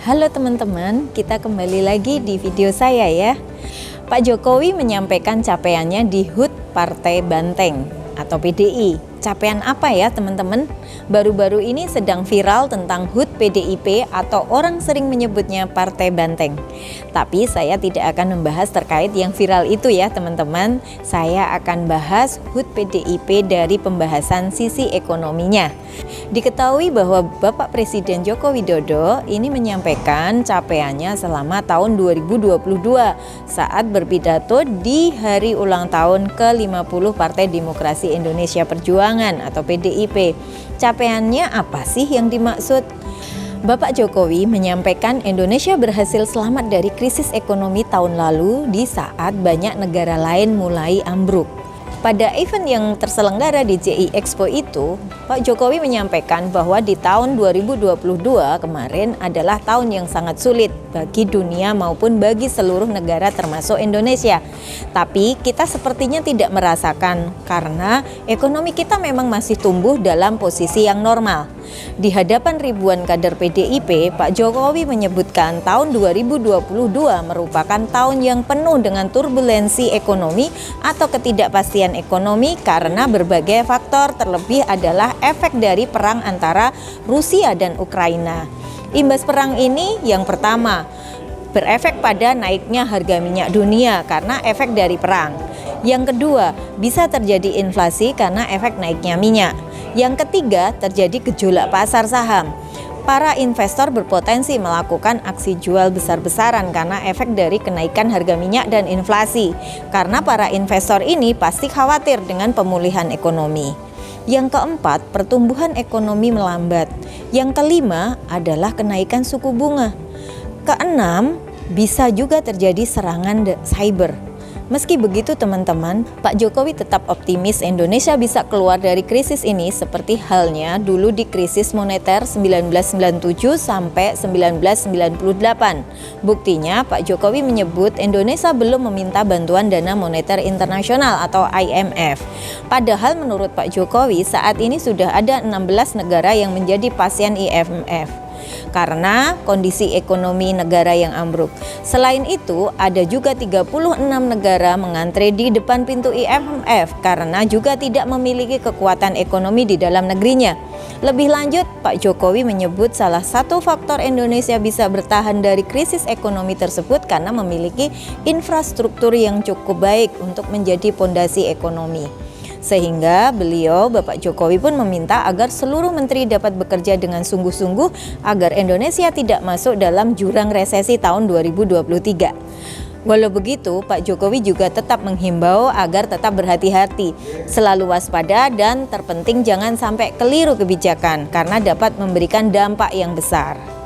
Halo teman-teman, kita kembali lagi di video saya ya. Pak Jokowi menyampaikan capaiannya di HUT Partai Banteng atau PDI. Capaian apa ya teman-teman? Baru-baru ini sedang viral tentang HUT PDIP atau orang sering menyebutnya Partai Banteng. Tapi saya tidak akan membahas terkait yang viral itu ya teman-teman. Saya akan bahas HUT PDIP dari pembahasan sisi ekonominya. Diketahui bahwa Bapak Presiden Joko Widodo ini menyampaikan capaiannya selama tahun 2022 saat berpidato di hari ulang tahun ke-50 Partai Demokrasi Indonesia Perjuangan atau PDIP. Capaiannya apa sih yang dimaksud? Bapak Jokowi menyampaikan Indonesia berhasil selamat dari krisis ekonomi tahun lalu di saat banyak negara lain mulai ambruk. Pada event yang terselenggara di JI Expo itu, Pak Jokowi menyampaikan bahwa di tahun 2022 kemarin adalah tahun yang sangat sulit bagi dunia maupun bagi seluruh negara termasuk Indonesia. Tapi kita sepertinya tidak merasakan karena ekonomi kita memang masih tumbuh dalam posisi yang normal. Di hadapan ribuan kader PDIP, Pak Jokowi menyebutkan tahun 2022 merupakan tahun yang penuh dengan turbulensi ekonomi atau ketidakpastian ekonomi karena berbagai faktor, terlebih adalah efek dari perang antara Rusia dan Ukraina. Imbas perang ini yang pertama berefek pada naiknya harga minyak dunia karena efek dari perang. Yang kedua, bisa terjadi inflasi karena efek naiknya minyak. Yang ketiga, terjadi gejolak pasar saham. Para investor berpotensi melakukan aksi jual besar-besaran karena efek dari kenaikan harga minyak dan inflasi. Karena para investor ini pasti khawatir dengan pemulihan ekonomi. Yang keempat, pertumbuhan ekonomi melambat. Yang kelima adalah kenaikan suku bunga. Keenam, bisa juga terjadi serangan cyber. Meski begitu teman-teman, Pak Jokowi tetap optimis Indonesia bisa keluar dari krisis ini seperti halnya dulu di krisis moneter 1997 sampai 1998. Buktinya Pak Jokowi menyebut Indonesia belum meminta bantuan dana moneter internasional atau IMF. Padahal menurut Pak Jokowi saat ini sudah ada 16 negara yang menjadi pasien IMF karena kondisi ekonomi negara yang ambruk. Selain itu, ada juga 36 negara mengantre di depan pintu IMF karena juga tidak memiliki kekuatan ekonomi di dalam negerinya. Lebih lanjut, Pak Jokowi menyebut salah satu faktor Indonesia bisa bertahan dari krisis ekonomi tersebut karena memiliki infrastruktur yang cukup baik untuk menjadi pondasi ekonomi. Sehingga Bapak Jokowi pun meminta agar seluruh menteri dapat bekerja dengan sungguh-sungguh agar Indonesia tidak masuk dalam jurang resesi tahun 2023. Walau begitu, Pak Jokowi juga tetap menghimbau agar tetap berhati-hati, selalu waspada dan terpenting jangan sampai keliru kebijakan karena dapat memberikan dampak yang besar.